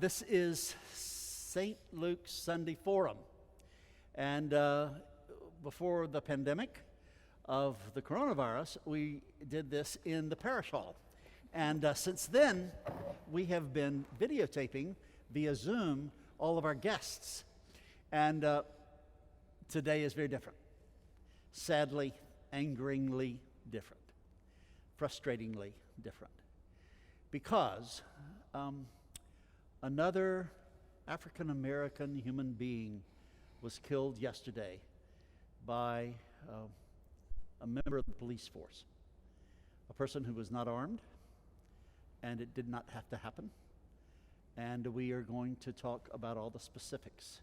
This is St. Luke's Sunday Forum. And before the pandemic of the coronavirus, we did this in the parish hall. And since then, we have been videotaping via Zoom all of our guests. And today is very different. Sadly, angeringly different. Frustratingly different. Because another African-American human being was killed yesterday by a member of the police force. A person who was not armed, and it did not have to happen. And we are going to talk about all the specifics.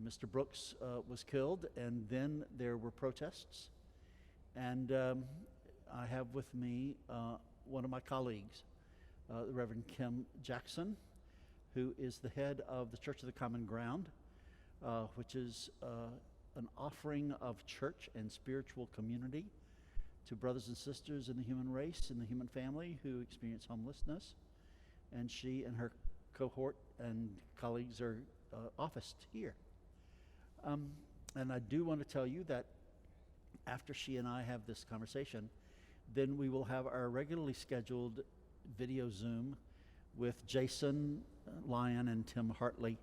Mr. Brooks was killed, and then there were protests. And I have with me one of my colleagues, the Reverend Kim Jackson, who is the head of the Church of the Common Ground, which is an offering of church and spiritual community to brothers and sisters in the human race, in the human family who experience homelessness. And she and her cohort and colleagues are officed here. And I do want to tell you that after she and I have this conversation, then we will have our regularly scheduled video Zoom with Jason Lyon and Tim Hartley,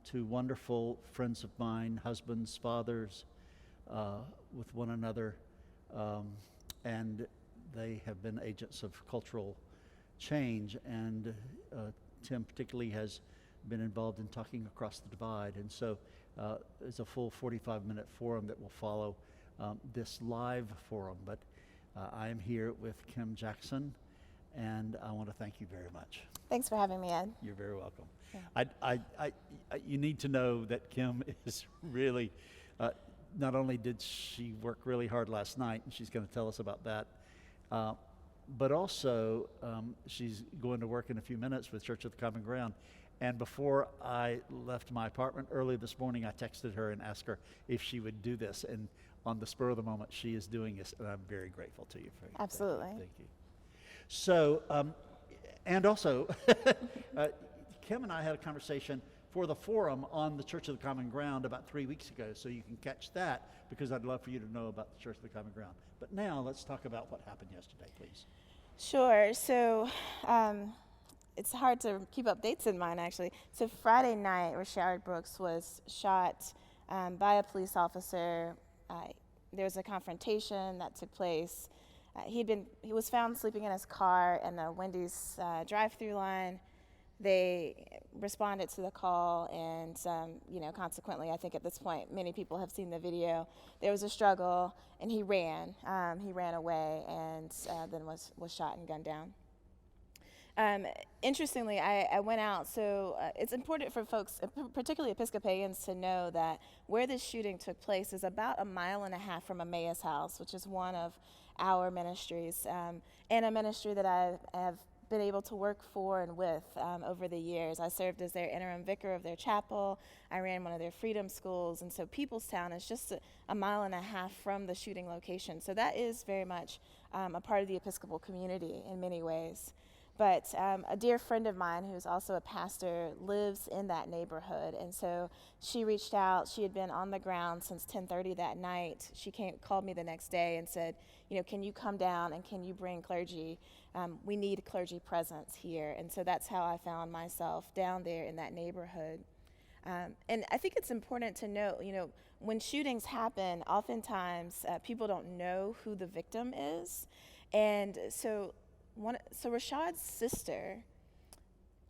two wonderful friends of mine, husbands, fathers, with one another, and they have been agents of cultural change, and Tim particularly has been involved in talking across the divide, and so it's a full 45-minute forum that will follow this live forum. But I am here with Kim Jackson, and I want to thank you very much. Thanks for having me, Ed. You're very welcome. Yeah. You need to know that Kim is really, not only did she work really hard last night, and she's going to tell us about that, but also she's going to work in a few minutes with Church of the Common Ground. And before I left my apartment early this morning, I texted her and asked her if she would do this. And on the spur of the moment, she is doing this, and I'm very grateful to you for it. Absolutely. Thank you. So, and also, Kim and I had a conversation for the forum on the Church of the Common Ground about 3 weeks ago, so you can catch that, because I'd love for you to know about the Church of the Common Ground. But now, let's talk about what happened yesterday, please. Sure. So it's hard to keep up dates in mind, actually. So Friday night, Rashard Brooks was shot by a police officer. There was a confrontation that took place. He was found sleeping in his car in the Wendy's drive-through line. They responded to the call, and consequently, I think at this point, many people have seen the video. There was a struggle, and he ran. He ran away, and then was shot and gunned down. Interestingly, I went out, so it's important for folks, particularly Episcopalians, to know that where this shooting took place is about 1.5 miles from Emmaus House, which is one of our ministries, and a ministry that I have been able to work for and with over the years. I served as their interim vicar of their chapel. I ran one of their freedom schools, and so Peoplestown is just 1.5 miles from the shooting location. So that is very much a part of the Episcopal community in many ways. But a dear friend of mine who's also a pastor lives in that neighborhood, and so she reached out. She had been on the ground since 10:30 that night. She called me the next day and said, can you come down and can you bring clergy? We need clergy presence here. And so that's how I found myself down there in that neighborhood. And I think it's important to note, when shootings happen, oftentimes people don't know who the victim is. And so Rashad's sister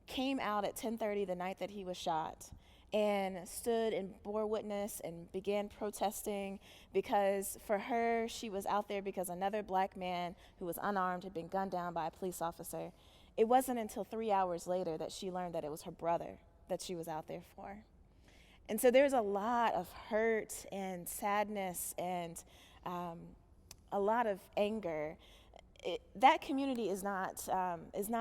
came out at 10:30 the night that he was shot and stood and bore witness and began protesting, because for her, she was out there because another black man who was unarmed had been gunned down by a police officer. It wasn't until 3 hours later that she learned that it was her brother that she was out there for. And so there's a lot of hurt and sadness and a lot of anger. that community is not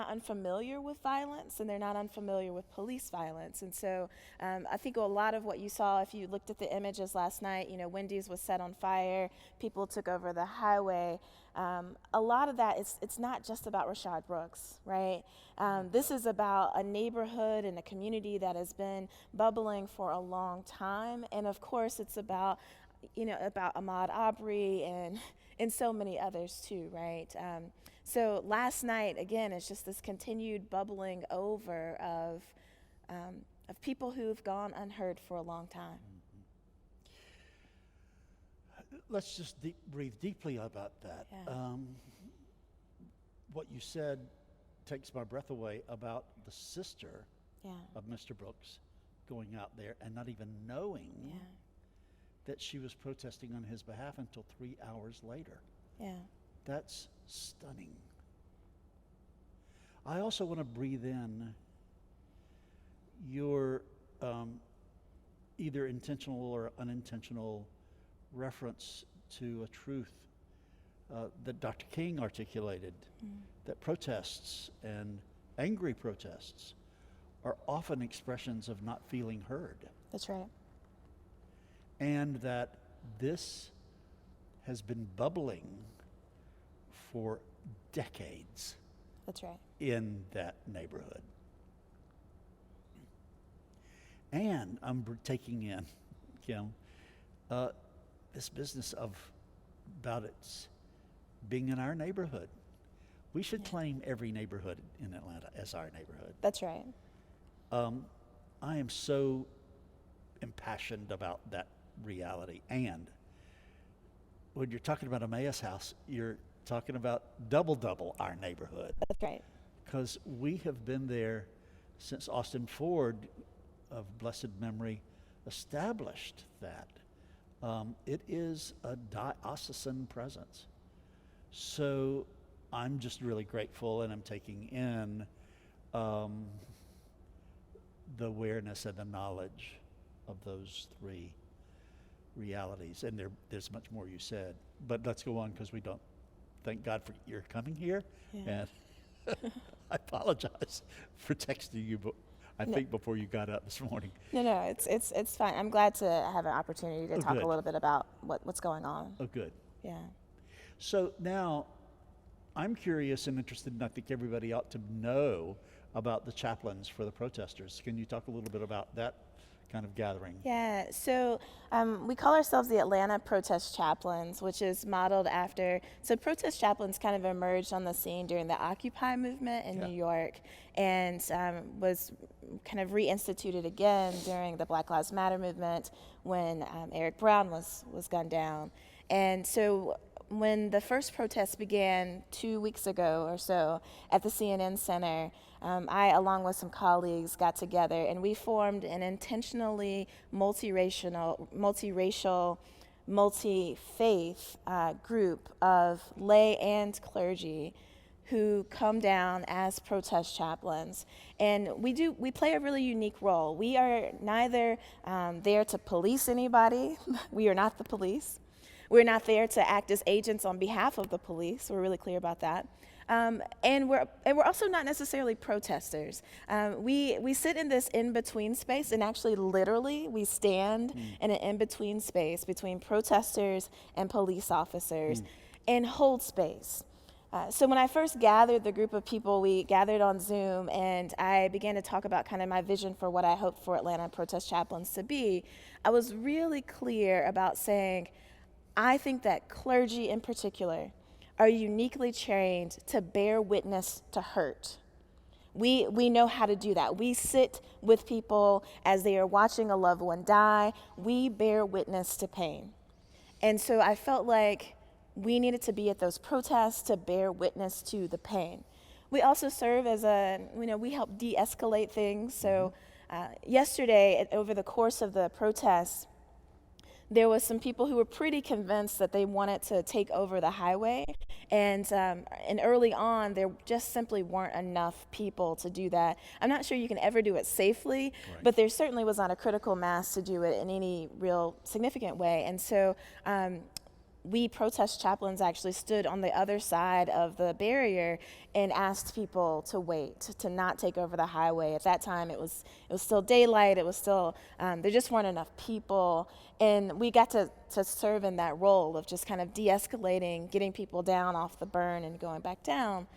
unfamiliar with violence, and they're not unfamiliar with police violence. And so I think a lot of what you saw, if you looked at the images last night, Wendy's was set on fire, people took over the highway. A lot of that it's not just about Rashad Brooks, right? This is about a neighborhood and a community that has been bubbling for a long time, and of course it's about Ahmaud Arbery and so many others too, right? So last night, again, it's just this continued bubbling over of people who've gone unheard for a long time. Let's just breathe deeply about that. Yeah. What you said takes my breath away about the sister Yeah. of Mr. Brooks going out there and not even knowing Yeah. that she was protesting on his behalf until 3 hours later. Yeah. That's stunning. I also want to breathe in your either intentional or unintentional reference to a truth that Dr. King articulated, that protests and angry protests are often expressions of not feeling heard. That's right. And that this has been bubbling for decades That's right. in that neighborhood. And I'm taking in, Kim, this business about its being in our neighborhood. We should claim every neighborhood in Atlanta as our neighborhood. That's right. I am so impassioned about that reality. And when you're talking about Emmaus House, you're talking about double our neighborhood. That's right. Because we have been there since Austin Ford, of blessed memory, established that. It is a diocesan presence. So I'm just really grateful, and I'm taking in the awareness and the knowledge of those three realities. And there's much more you said, but let's go on, because we don't. Thank God for your coming here. Yeah. And I apologize for texting you, but I think before you got up this morning. No, it's fine. I'm glad to have an opportunity to talk good. a little bit about what's going on. Oh, good. Yeah. So now I'm curious and interested, and I think everybody ought to know about the chaplains for the protesters. Can you talk a little bit about that kind of gathering? Yeah, so we call ourselves the Atlanta Protest Chaplains, which is modeled after, so protest chaplains kind of emerged on the scene during the Occupy movement in New York, and was kind of reinstituted again during the Black Lives Matter movement when Eric Brown was gunned down. And so when the first protest began 2 weeks ago or so at the CNN Center, I, along with some colleagues, got together and we formed an intentionally multiracial, multi-faith group of lay and clergy who come down as protest chaplains. And we play a really unique role. We are neither there to police anybody. We are not the police. We're not there to act as agents on behalf of the police. We're really clear about that. And we're also not necessarily protesters. We sit in this in-between space, and actually literally we stand in an in-between space between protesters and police officers and hold space. So when I first gathered the group of people, we gathered on Zoom, and I began to talk about kind of my vision for what I hoped for Atlanta Protest Chaplains to be. I was really clear about saying, I think that clergy in particular are uniquely trained to bear witness to hurt. We know how to do that. We sit with people as they are watching a loved one die. We bear witness to pain. And so I felt like we needed to be at those protests to bear witness to the pain. We also serve as we help de-escalate things. So yesterday, over the course of the protests, there was some people who were pretty convinced that they wanted to take over the highway. And early on, there just simply weren't enough people to do that. I'm not sure you can ever do it safely, but there certainly was not a critical mass to do it in any real significant way. And so we protest chaplains actually stood on the other side of the barrier and asked people to wait, to not take over the highway. At that time, it was still daylight. It was still, there just weren't enough people. And we got to serve in that role of just kind of de-escalating, getting people down off the burn and going back down.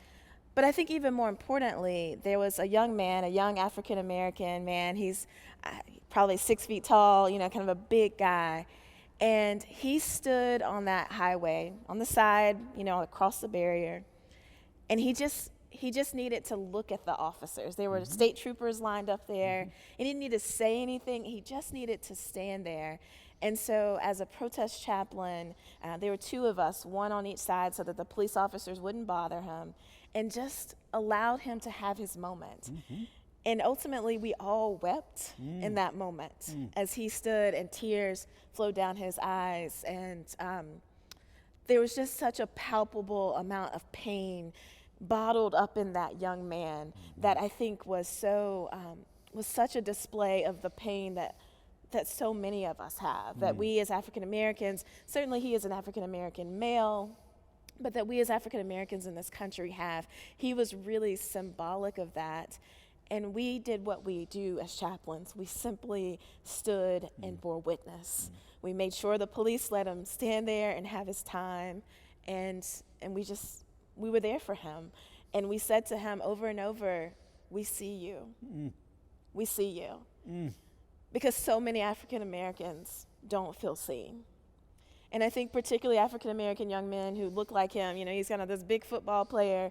But I think even more importantly, there was a young man, a young African-American man. He's probably 6 feet tall, kind of a big guy. And he stood on that highway, on the side, across the barrier. And he just needed to look at the officers. There were state troopers lined up there. He didn't need to say anything. He just needed to stand there. And so as a protest chaplain, there were two of us, one on each side so that the police officers wouldn't bother him, and just allowed him to have his moment. And ultimately, we all wept in that moment as he stood and tears flowed down his eyes. And there was just such a palpable amount of pain bottled up in that young man that I think was such a display of the pain that so many of us have, that we as African Americans, certainly he is an African American male, but that we as African Americans in this country have. He was really symbolic of that. And we did what we do as chaplains. We simply stood and bore witness. We made sure the police let him stand there and have his time. And we were there for him. And we said to him over and over, we see you. We see you. Because so many African Americans don't feel seen. And I think particularly African-American young men who look like him, he's kind of this big football player.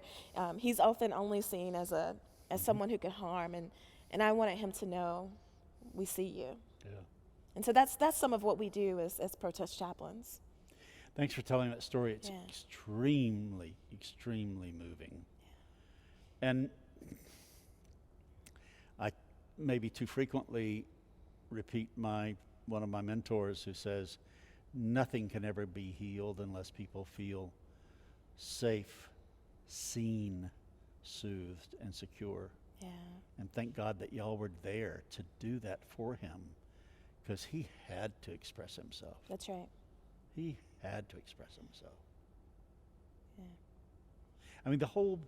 He's often only seen as someone who can harm. And I wanted him to know, we see you. Yeah. And so that's some of what we do as protest chaplains. Thanks for telling that story. It's Yeah. extremely, extremely moving. And I maybe too frequently repeat one of my mentors who says, nothing can ever be healed unless people feel safe, seen, soothed, and secure. Yeah. And thank God that y'all were there to do that for him, because he had to express himself. That's right. He had to express himself. Yeah. I mean, the whole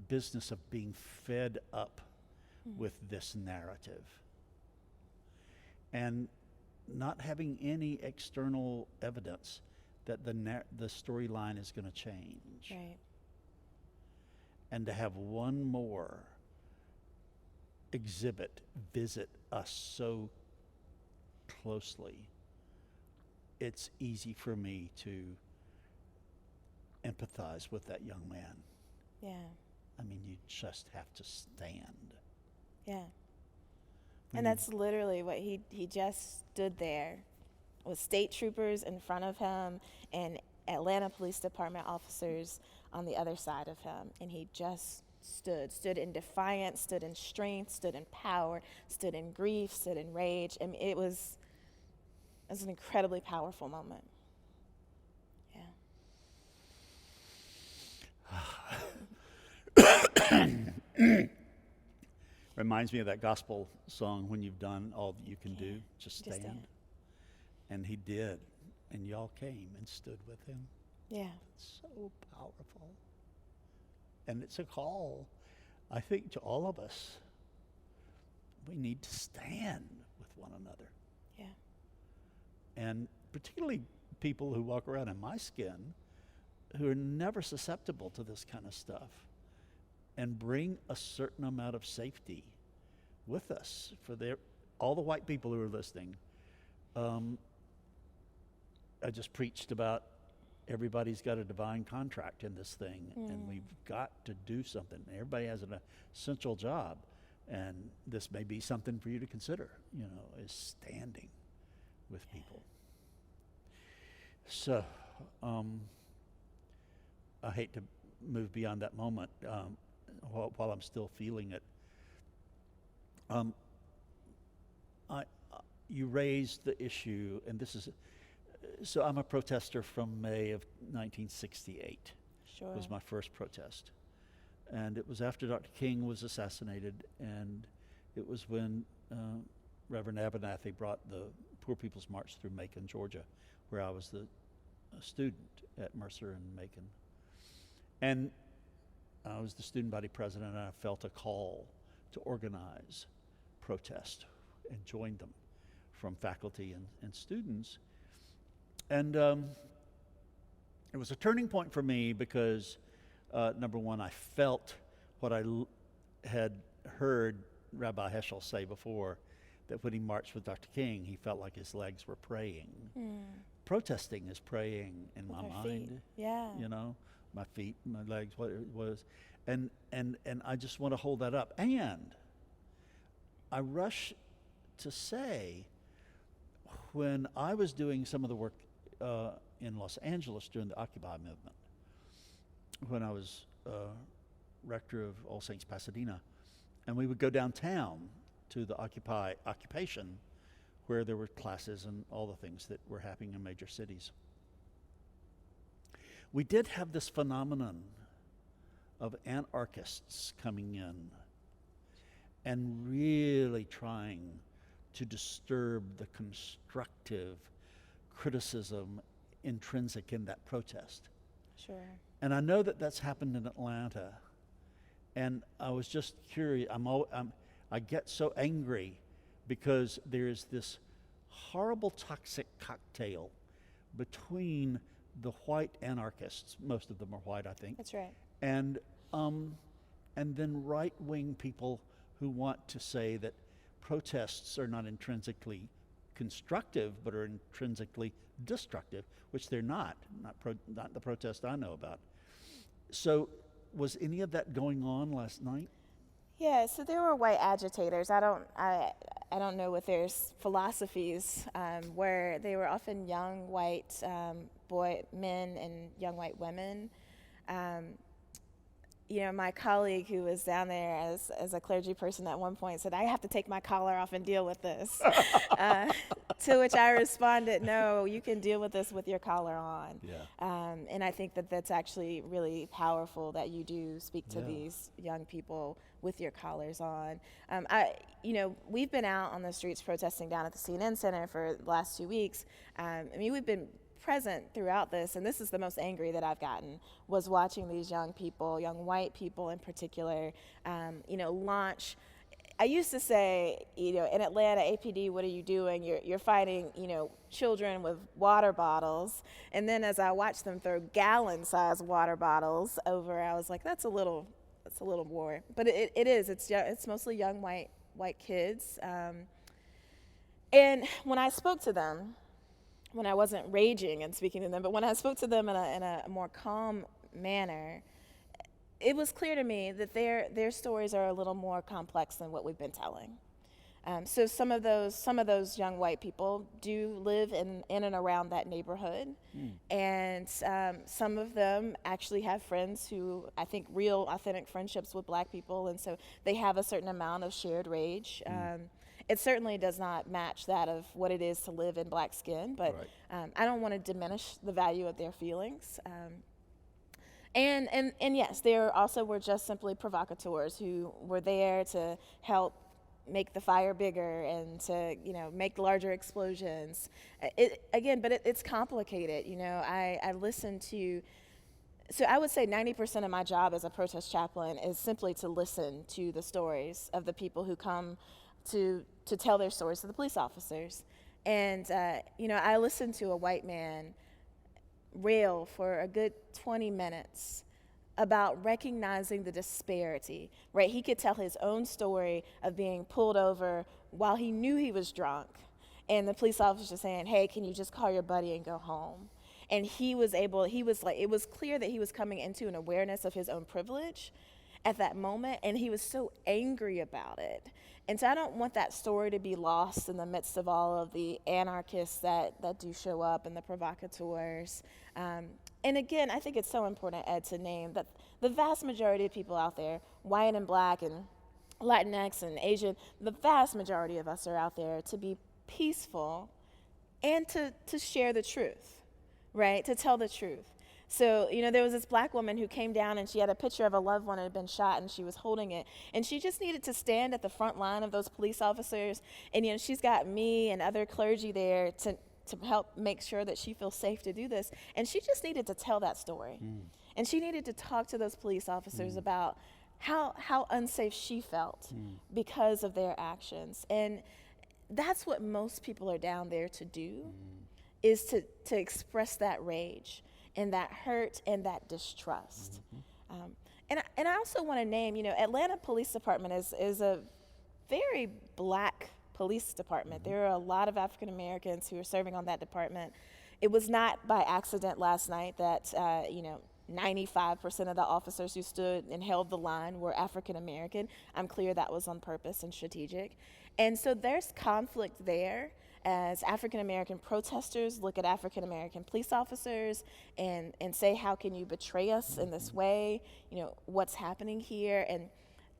business of being fed up with this narrative and not having any external evidence that the storyline is going to change. Right. And to have one more exhibit visit us so closely, it's easy for me to empathize with that young man. Yeah. I mean, you just have to stand. Yeah. And that's literally what he just stood there with state troopers in front of him and Atlanta Police Department officers on the other side of him. And he just stood in defiance, stood in strength, stood in power, stood in grief, stood in rage. I mean, it was an incredibly powerful moment. Yeah. Reminds me of that gospel song, when you've done all that you can do, just stand. And he did. And y'all came and stood with him. Yeah. It's so powerful. And it's a call, I think, to all of us. We need to stand with one another. Yeah. And particularly people who walk around in my skin, who are never susceptible to this kind of stuff, and bring a certain amount of safety with us for all the white people who are listening. I just preached about everybody's got a divine contract in this thing, and we've got to do something. Everybody has an essential job, and this may be something for you to consider, is standing with people. So, I hate to move beyond that moment while I'm still feeling it. You raised the issue, and this is, so I'm a protester from May of 1968. Sure. It was my first protest. And it was after Dr. King was assassinated, and it was when Reverend Abernathy brought the Poor People's March through Macon, Georgia, where I was the a student at Mercer and Macon. And I was the student body president, and I felt a call to organize protest and join them from faculty and students. And it was a turning point for me because, number one, I felt what I had heard Rabbi Heschel say before, that when he marched with Dr. King, he felt like his legs were praying. Protesting is praying in With my our mind. feet. Yeah. You know, my feet, my legs, what it was. And I just want to hold that up. And I rush to say, when I was doing some of the work in Los Angeles during the Occupy movement, when I was rector of All Saints Pasadena, and we would go downtown to the occupation, where there were classes and all the things that were happening in major cities. We did have this phenomenon of anarchists coming in and really trying to disturb the constructive criticism intrinsic in that protest. Sure. And I know that that's happened in Atlanta. And I was just curious. I get so angry because there's this horrible toxic cocktail between the white anarchists, most of them are white, I think. That's right. And then right-wing people who want to say that protests are not intrinsically constructive, but are intrinsically destructive, which they're not the protest I know about. So was any of that going on last night? Yeah, so there were white agitators. I don't know what their philosophies were. They were often young white men and young white women. My colleague who was down there as a clergy person at one point said, "I have to take my collar off and deal with this." To which I responded, "No, you can deal with this with your collar on." Yeah. And I think that that's actually really powerful that you do speak to these young people with your collars on. We've been out on the streets protesting down at the CNN Center for the last 2 weeks. We've been present throughout this, and this is the most angry that I've gotten, was watching these young people, young white people in particular, launch. I used to say, in Atlanta, APD, what are you doing? You're fighting, children with water bottles. And then as I watched them throw gallon-sized water bottles over, I was like, that's a little more. But it is. It's mostly young white kids. And when I spoke to them, when I wasn't raging and speaking to them, but when I spoke to them in a more calm manner, it was clear to me that their stories are a little more complex than what we've been telling. So some of those young white people do live in and around that neighborhood, and some of them actually have friends who I think real, authentic friendships with black people, and so they have a certain amount of shared rage. It certainly does not match that of what it is to live in black skin, but Right. I don't want to diminish the value of their feelings. And yes, there also were just simply provocateurs who were there to help make the fire bigger and to make larger explosions. It's complicated. I listen to. So I would say 90% of my job as a protest chaplain is simply to listen to the stories of the people who come to tell their stories to the police officers. And I listened to a white man rail for a good 20 minutes about recognizing the disparity, right? He could tell his own story of being pulled over while he knew he was drunk, and the police officer saying, "Hey, can you just call your buddy and go home?" And it was clear that he was coming into an awareness of his own privilege at that moment, and he was so angry about it. And so I don't want that story to be lost in the midst of all of the anarchists that do show up and the provocateurs. And again, I think it's so important, Ed, to name that the vast majority of people out there, white and black and Latinx and Asian, the vast majority of us are out there to be peaceful and to share the truth, right? To tell the truth. So, there was this black woman who came down and she had a picture of a loved one who had been shot and she was holding it. And she just needed to stand at the front line of those police officers. And, she's got me and other clergy there to help make sure that she feels safe to do this. And she just needed to tell that story. And she needed to talk to those police officers about how unsafe she felt because of their actions. And that's what most people are down there to do, is to express that rage and that hurt and that distrust. And I also want to name, Atlanta Police Department is a very black police department. There are a lot of African Americans who are serving on that department. It was not by accident last night that 95% of the officers who stood and held the line were African American. I'm clear that was on purpose and strategic. And so there's conflict there as African American protesters look at African American police officers and say, how can you betray us in this way? What's happening here? And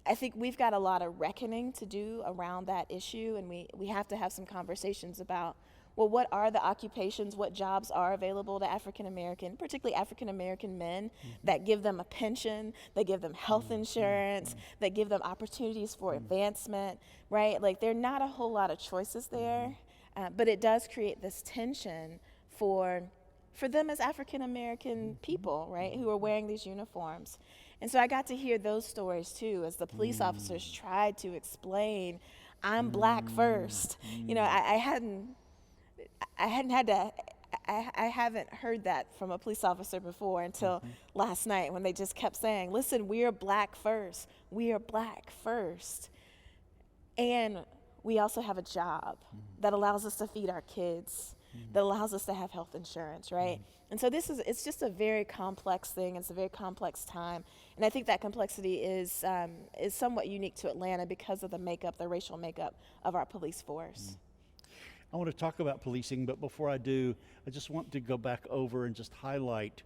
I think we've got a lot of reckoning to do around that issue, and we have to have some conversations about, well, what are the occupations, what jobs are available to African American, particularly African American men, that give them a pension, that give them health insurance, that give them opportunities for advancement, right? Like, there are not a whole lot of choices there, but it does create this tension for them as African American people, right, who are wearing these uniforms. And so I got to hear those stories too, as the police officers tried to explain, I'm black first. I haven't heard that from a police officer before until last night, when they just kept saying, listen, we are black first. We are black first. And we also have a job that allows us to feed our kids, that allows us to have health insurance, right? And so it's just a very complex thing. It's a very complex time. And I think that complexity is somewhat unique to Atlanta because of the racial makeup of our police force. I want to talk about policing, but before I do, I just want to go back over and just highlight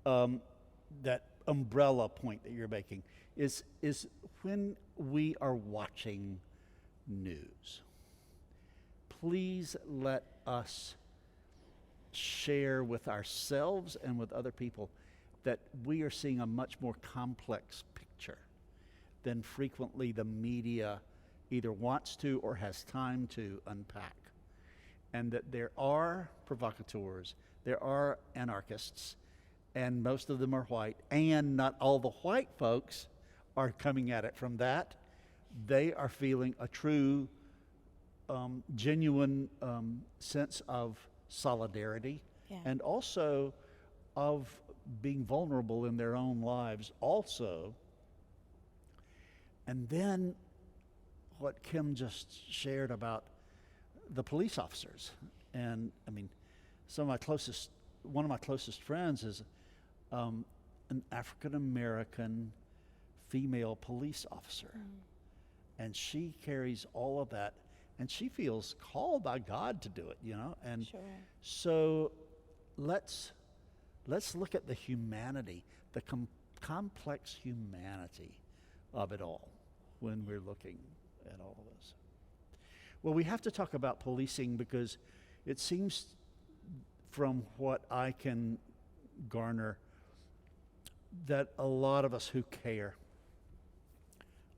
that umbrella point that you're making, is when we are watching news, please let us share with ourselves and with other people that we are seeing a much more complex picture than frequently the media either wants to or has time to unpack. And that there are provocateurs, there are anarchists, and most of them are white, and not all the white folks are coming at it from that. They are feeling a true, genuine sense of solidarity, and also of being vulnerable in their own lives also. And then what Kim just shared about the police officers. And I mean, one of my closest friends is an African American female police officer. And she carries all of that, and she feels called by God to do it, And so let's look at the humanity, the complex humanity of it all when we're looking at all of this. Well, we have to talk about policing because it seems, from what I can garner, that a lot of us who care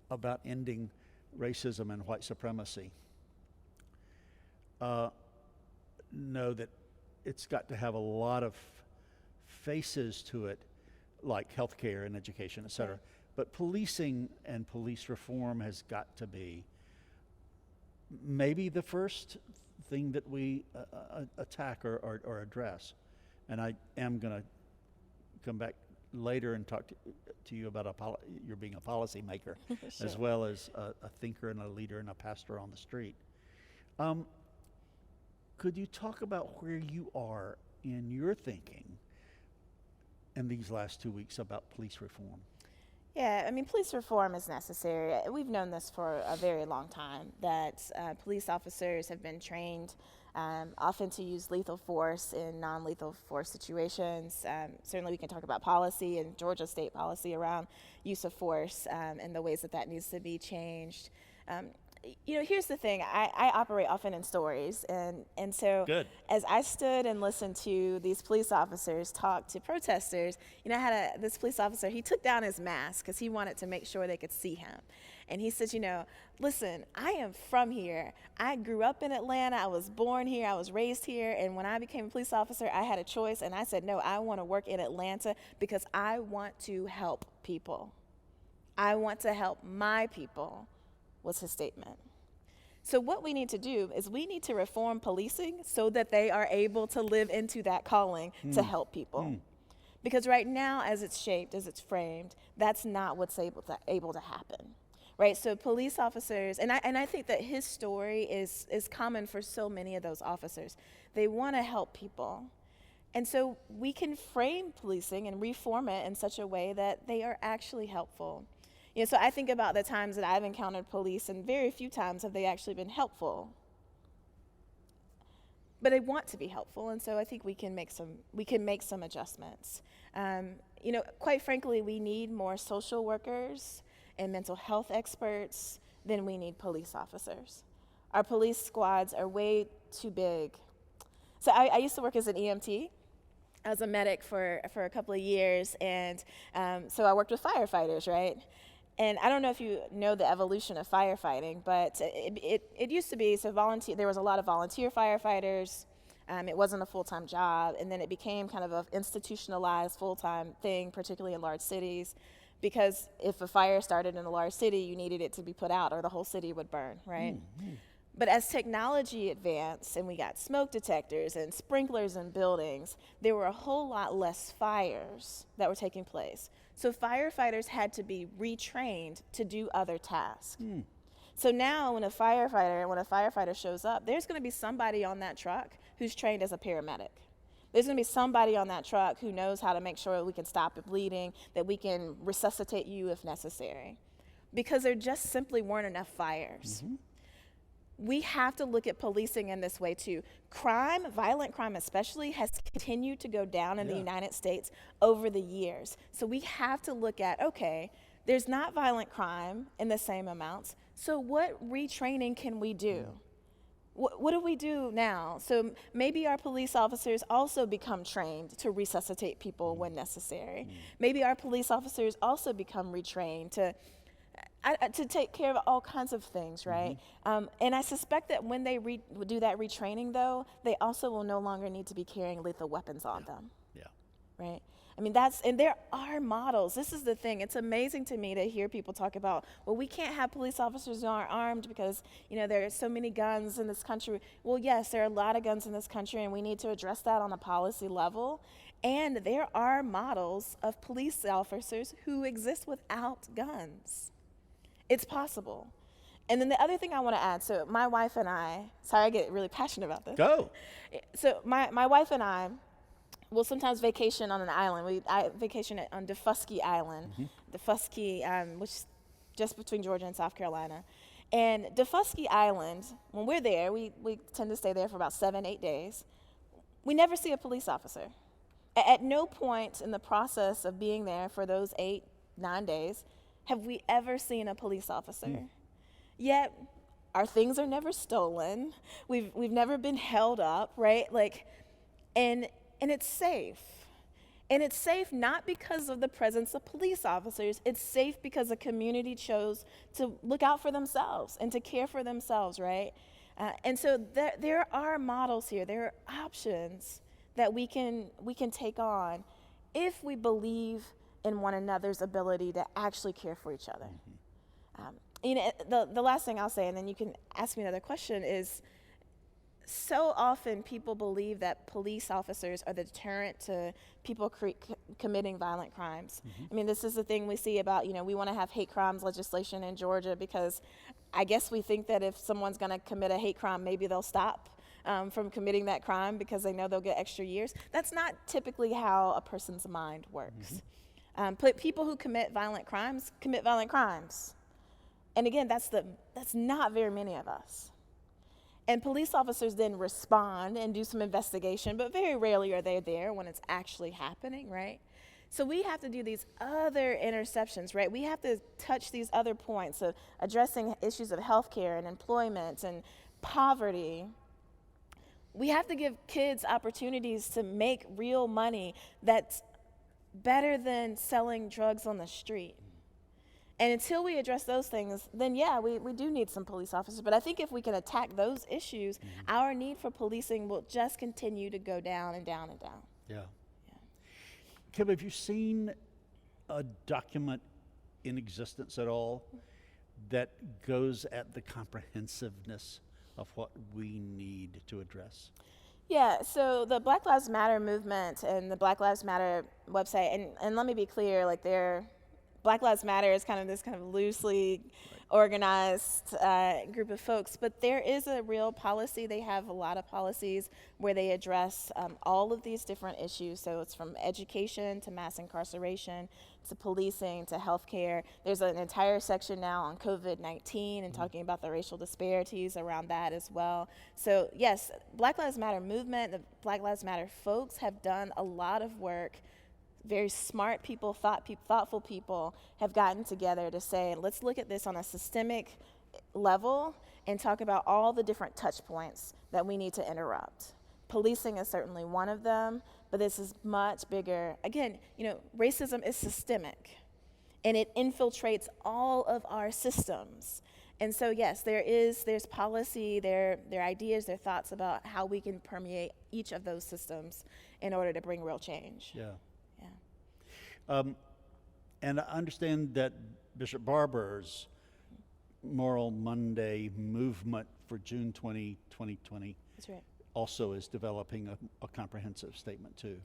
about ending racism and white supremacy know that it's got to have a lot of faces to it, like healthcare and education, et cetera. But policing and police reform has got to be maybe the first thing that we attack or address. And I am going to come back later and talk to you about you're being a policymaker as well as a thinker and a leader and a pastor on the street. Could you talk about where you are in your thinking in these last 2 weeks about police reform? Yeah, I mean, police reform is necessary. We've known this for a very long time, that police officers have been trained often to use lethal force in non-lethal force situations. Certainly we can talk about policy and Georgia state policy around use of force and the ways that needs to be changed. Here's the thing. I operate often in stories, and so Good. as I stood and listened to these police officers talk to protesters, I had this police officer. He took down his mask because he wanted to make sure they could see him, and he said, listen, I am from here. I grew up in Atlanta. I was born here. I was raised here, and when I became a police officer, I had a choice, and I said, no, I want to work in Atlanta because I want to help people. I want to help my people, was his statement. So what we need to do is we need to reform policing so that they are able to live into that calling to help people. Because right now, as it's shaped, as it's framed, that's not what's able to happen. Right? So police officers, and I think that his story is common for so many of those officers. They want to help people. And so we can frame policing and reform it in such a way that they are actually helpful. So I think about the times that I've encountered police, and very few times have they actually been helpful. But they want to be helpful, and so I think we can make some adjustments. Quite frankly, we need more social workers and mental health experts than we need police officers. Our police squads are way too big. So I used to work as an EMT. I was a medic for a couple of years, and so I worked with firefighters, right? And I don't know if you know the evolution of firefighting, but it used to be, there was a lot of volunteer firefighters. It wasn't a full-time job, and then it became kind of an institutionalized full-time thing, particularly in large cities, because if a fire started in a large city, you needed it to be put out or the whole city would burn, right? But as technology advanced and we got smoke detectors and sprinklers in buildings, there were a whole lot less fires that were taking place. So firefighters had to be retrained to do other tasks. So now when a firefighter shows up, there's going to be somebody on that truck who's trained as a paramedic. There's going to be somebody on that truck who knows how to make sure we can stop the bleeding, that we can resuscitate you if necessary, because there just simply weren't enough fires. We have to look at policing in this way too. Violent crime especially, has continued to go down in the United States over the years. So we have to look at, okay, there's not violent crime in the same amounts, so what retraining can we do? What do we do now? So maybe our police officers also become trained to resuscitate people when necessary. Maybe our police officers also become retrained to take care of all kinds of things, right? And I suspect that when they do that retraining, though, they also will no longer need to be carrying lethal weapons on them. Right? I mean, and there are models. This is the thing. It's amazing to me to hear people talk about, well, we can't have police officers who aren't armed because, there are so many guns in this country. Well, yes, there are a lot of guns in this country, and we need to address that on a policy level. And there are models of police officers who exist without guns. It's possible. And then the other thing I want to add, so my wife and I, sorry, I get really passionate about this. Go. So my wife and I will sometimes vacation on an island. I vacation on Defusky Island, Defusky, which is just between Georgia and South Carolina. And Defusky Island, when we're there, we tend to stay there for about 7-8 days. We never see a police officer. At no point in the process of being there for those 8-9 days have we ever seen a police officer. Yet our things are never stolen. We've never been held up, right? And it's safe. And it's safe not because of the presence of police officers. It's safe because the community chose to look out for themselves and to care for themselves, right? And so there are models here. There are options that we can take on if we believe in one another's ability to actually care for each other. The last thing I'll say, and then you can ask me another question, is so often people believe that police officers are the deterrent to people committing violent crimes. I mean, this is the thing we see about, we want to have hate crimes legislation in Georgia because I guess we think that if someone's going to commit a hate crime, maybe they'll stop from committing that crime because they know they'll get extra years. That's not typically how a person's mind works. People who commit violent crimes commit violent crimes. And again, that's not very many of us. And police officers then respond and do some investigation, but very rarely are they there when it's actually happening, right? So we have to do these other interceptions, right? We have to touch these other points of addressing issues of healthcare and employment and poverty. We have to give kids opportunities to make real money that's better than selling drugs on the street. And until we address those things, then yeah, we do need some police officers. But I think if we can attack those issues, our need for policing will just continue to go down and down and down. Yeah. Kim, have you seen a document in existence at all that goes at the comprehensiveness of what we need to address? Yeah, so the Black Lives Matter movement and the Black Lives Matter website, and let me be clear, like Black Lives Matter is kind of this kind of loosely organized group of folks, but there is a real policy. They have a lot of policies where they address all of these different issues. So it's from education to mass incarceration to policing to healthcare. There's an entire section now on COVID-19 and talking about the racial disparities around that as well. So yes, Black Lives Matter movement, the Black Lives Matter folks have done a lot of work. Very smart people, thoughtful people have gotten together to say, let's look at this on a systemic level and talk about all the different touch points that we need to interrupt. Policing is certainly one of them, but this is much bigger. Again, racism is systemic, and it infiltrates all of our systems. And so, yes, there's policy, there are ideas, there are thoughts about how we can permeate each of those systems in order to bring real change. Yeah. And I understand that Bishop Barber's Moral Monday movement for June 2020 That's right. also is developing a comprehensive statement too.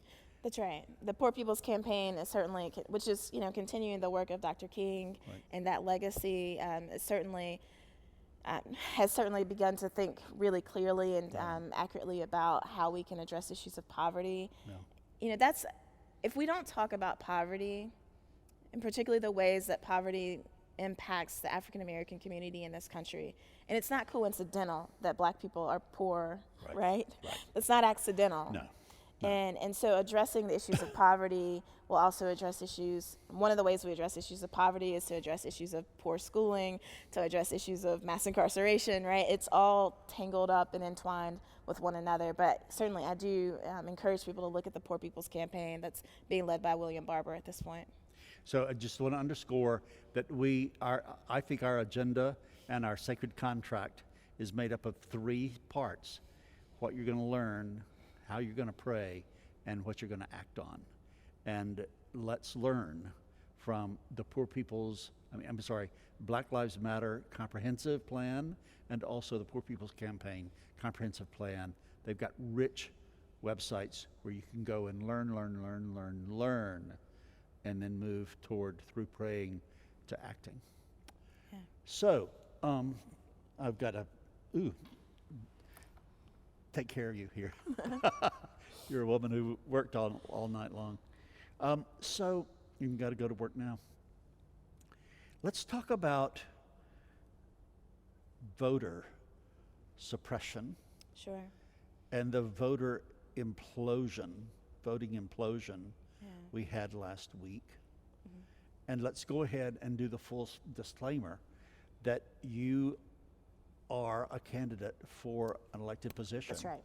That's right. The Poor People's Campaign is certainly, which is continuing the work of Dr. King, Right. and that legacy is certainly has certainly begun to think really clearly and accurately about how we can address issues of poverty. Yeah. That's, if we don't talk about poverty, and particularly the ways that poverty impacts the African American community in this country, and it's not coincidental that Black people are poor, right? It's not accidental. No. And so addressing the issues of poverty will also address issues. One of the ways we address issues of poverty is to address issues of poor schooling, to address issues of mass incarceration, right? It's all tangled up and entwined with one another. But certainly I do encourage people to look at the Poor People's Campaign that's being led by William Barber at this point. So I just want to underscore that I think our agenda and our sacred contract is made up of 3 parts: what you're going to learn, how you're going to pray, and what you're going to act on. And let's learn from the Black Lives Matter comprehensive plan, and also the Poor People's Campaign comprehensive plan. They've got rich websites where you can go and learn, and then move through praying to acting. Yeah. So, I've got to take care of you here. You're a woman who worked all night long. So you've got to go to work now. Let's talk about voter suppression. Sure. And the voting implosion we had last week. Mm-hmm. And let's go ahead and do the full disclaimer that you are a candidate for an elected position. That's right.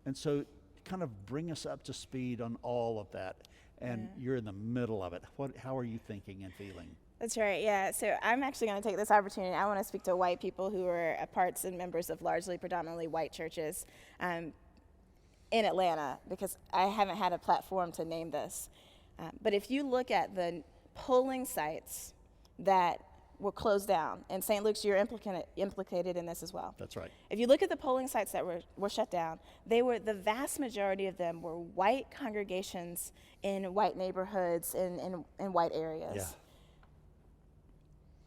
And so kind of bring us up to speed on all of that. And you're in the middle of it. How are you thinking and feeling? That's right, yeah. So I'm actually going to take this opportunity. I want to speak to white people who are parts and members of largely predominantly white churches in Atlanta, because I haven't had a platform to name this. But if you look at the polling sites that were closed down, and St. Luke's, you're implicated in this as well. That's right. If you look at the polling sites that were shut down, the vast majority of them were white congregations in white neighborhoods in white areas. Yeah.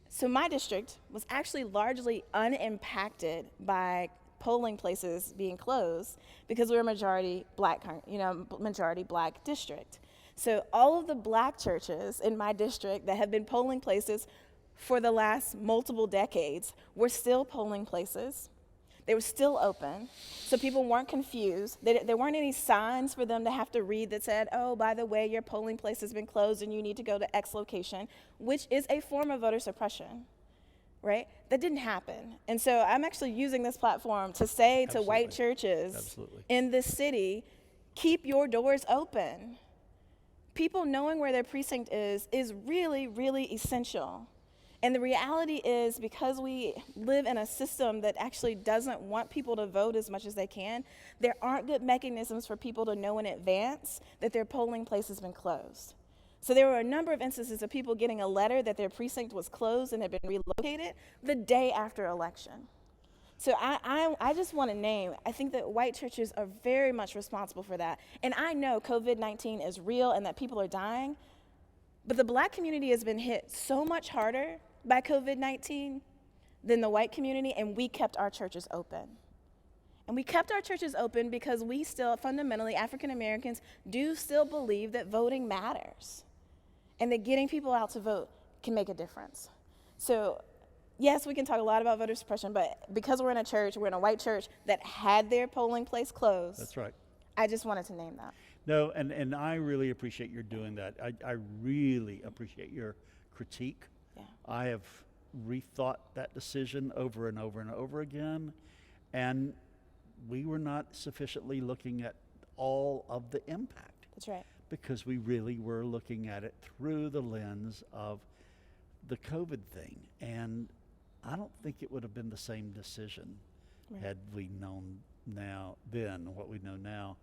So my district was actually largely unimpacted by polling places being closed because we're a majority black district. So all of the black churches in my district that have been polling places for the last multiple decades were still polling places. They were still open, so people weren't confused. There weren't any signs for them to have to read that said, oh, by the way, your polling place has been closed and you need to go to X location, which is a form of voter suppression, right? That didn't happen. And so I'm actually using this platform to say to white churches in this city, keep your doors open. People knowing where their precinct is really, really essential. And the reality is, because we live in a system that actually doesn't want people to vote as much as they can, there aren't good mechanisms for people to know in advance that their polling place has been closed. So there were a number of instances of people getting a letter that their precinct was closed and had been relocated the day after election. So I just want to name, I think that white churches are very much responsible for that. And I know COVID-19 is real and that people are dying, but the Black community has been hit so much harder by COVID-19 than the white community, and we kept our churches open. And we kept our churches open because we still, fundamentally, African Americans do still believe that voting matters and that getting people out to vote can make a difference. So yes, we can talk a lot about voter suppression, but because we're in a white church that had their polling place closed. That's right. I just wanted to name that. No, and I really appreciate your doing that. I really appreciate your critique. Yeah. I have rethought that decision over and over and over again, and we were not sufficiently looking at all of the impact. That's right. Because we really were looking at it through the lens of the COVID thing. And I don't think it would have been the same decision had we known then what we know now.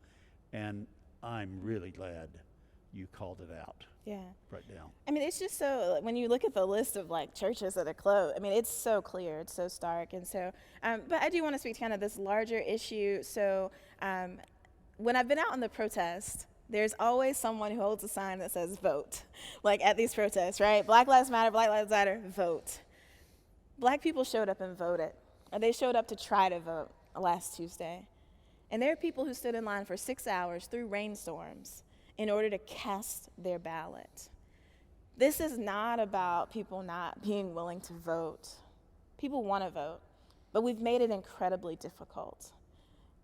And I'm really glad you called it out. Yeah. Right now. I mean, it's just so, when you look at the list of like churches that are closed, I mean, it's so clear, it's so stark. And so, but I do want to speak to kind of this larger issue. So when I've been out on the protest, there's always someone who holds a sign that says vote, like at these protests, right? Black Lives Matter, Black Lives Matter, vote. Black people showed up and voted. And they showed up to try to vote last Tuesday. And there are people who stood in line for 6 hours through rainstorms in order to cast their ballot. This is not about people not being willing to vote. People want to vote, but we've made it incredibly difficult.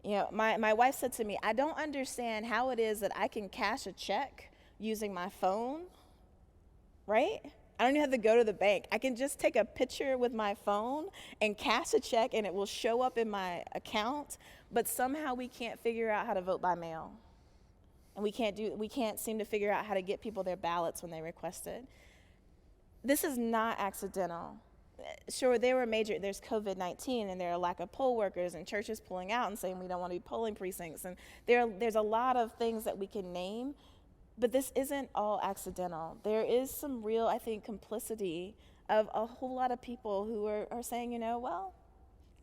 You know, my wife said to me, I don't understand how it is that I can cash a check using my phone, right? I don't even have to go to the bank. I can just take a picture with my phone and cash a check and it will show up in my account, but somehow we can't figure out how to vote by mail. And we can't seem to figure out how to get people their ballots when they request it. This is not accidental. Sure, there's COVID-19 and there are a lack of poll workers and churches pulling out and saying we don't want to be polling precincts. And there's a lot of things that we can name, but this isn't all accidental. There is some real, I think, complicity of a whole lot of people who are saying, you know, well,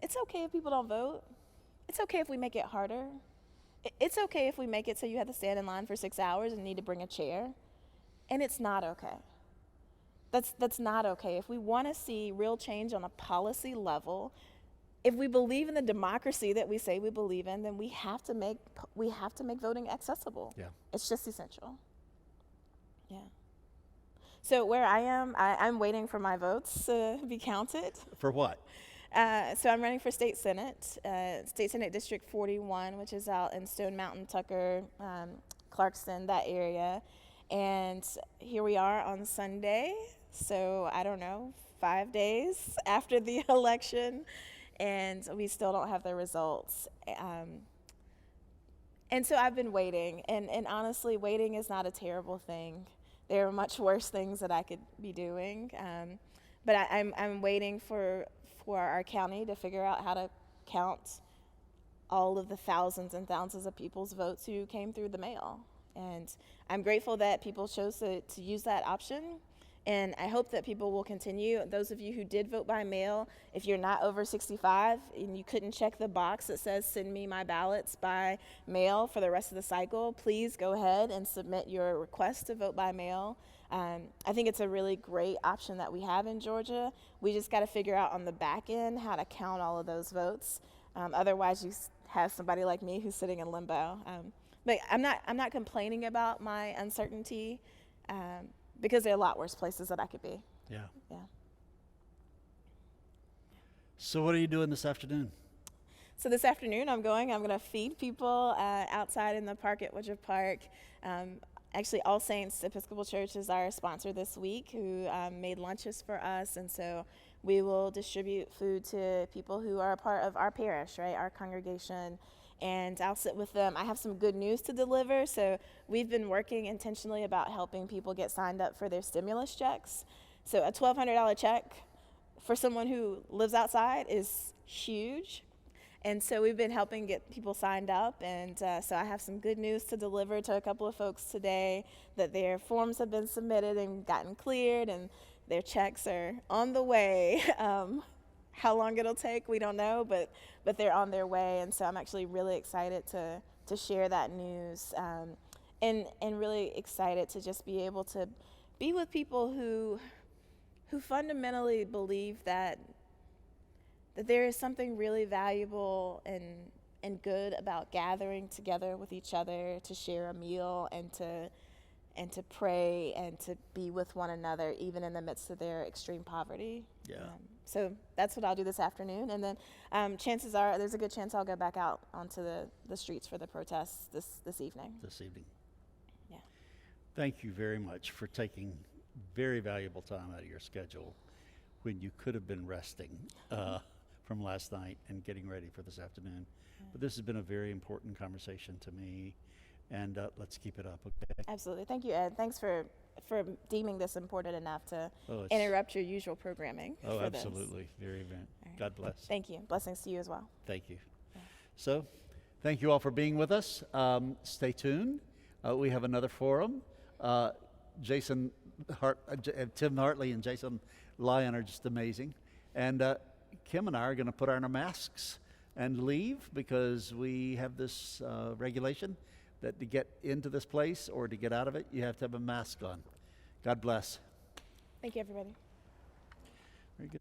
it's okay if people don't vote. It's okay if we make it harder. It's okay if we make it so you have to stand in line for 6 hours and need to bring a chair. And it's not okay. That's not okay. If we want to see real change on a policy level, if we believe in the democracy that we say we believe in, then we have to make voting accessible. Yeah. It's just essential. Yeah. So where I am, I'm waiting for my votes to be counted. For what? So I'm running for State Senate District 41, which is out in Stone Mountain, Tucker, Clarkston, that area. And here we are on Sunday, so I don't know, 5 days after the election, and we still don't have the results. And so I've been waiting, and honestly, waiting is not a terrible thing. There are much worse things that I could be doing, but I'm waiting for our county to figure out how to count all of the thousands and thousands of people's votes who came through the mail. And I'm grateful that people chose to use that option. And I hope that people will continue. Those of you who did vote by mail, if you're not over 65 and you couldn't check the box that says send me my ballots by mail for the rest of the cycle, please go ahead and submit your request to vote by mail. I think it's a really great option that we have in Georgia. We just got to figure out on the back end how to count all of those votes. Otherwise, you have somebody like me who's sitting in limbo. But I'm not complaining about my uncertainty because there are a lot worse places that I could be. Yeah. Yeah. So what are you doing this afternoon? So this afternoon I'm going to feed people outside in the park at Woodruff Park. Actually, All Saints Episcopal Church is our sponsor this week, who made lunches for us, and so we will distribute food to people who are a part of our parish, right, our congregation, and I'll sit with them. I have some good news to deliver, so we've been working intentionally about helping people get signed up for their stimulus checks. So a $1,200 check for someone who lives outside is huge. And so we've been helping get people signed up, and so I have some good news to deliver to a couple of folks today, that their forms have been submitted and gotten cleared, and their checks are on the way. How long it'll take, we don't know, but they're on their way, and so I'm actually really excited to share that news, and really excited to just be able to be with people who fundamentally believe that there is something really valuable and good about gathering together with each other to share a meal and to pray and to be with one another, even in the midst of their extreme poverty. Yeah. So that's what I'll do this afternoon, and then chances are there's a good chance I'll go back out onto the streets for the protests this evening. This evening. Yeah. Thank you very much for taking very valuable time out of your schedule when you could have been resting from last night and getting ready for this afternoon. But this has been a very important conversation to me, and let's keep it up, okay? Absolutely. Thank you, Ed. Thanks for deeming this important enough to Oh, interrupt your usual programming. Oh, for absolutely. This. Very event. Right. God bless. Thank you. Blessings to you as well. Thank you. Yeah. So, thank you all for being with us. Stay tuned. We have another forum. Tim Hartley and Jason Lyon are just amazing. And Kim and I are going to put on our masks and leave, because we have this regulation that to get into this place or to get out of it, you have to have a mask on. God bless. Thank you, everybody. Very good.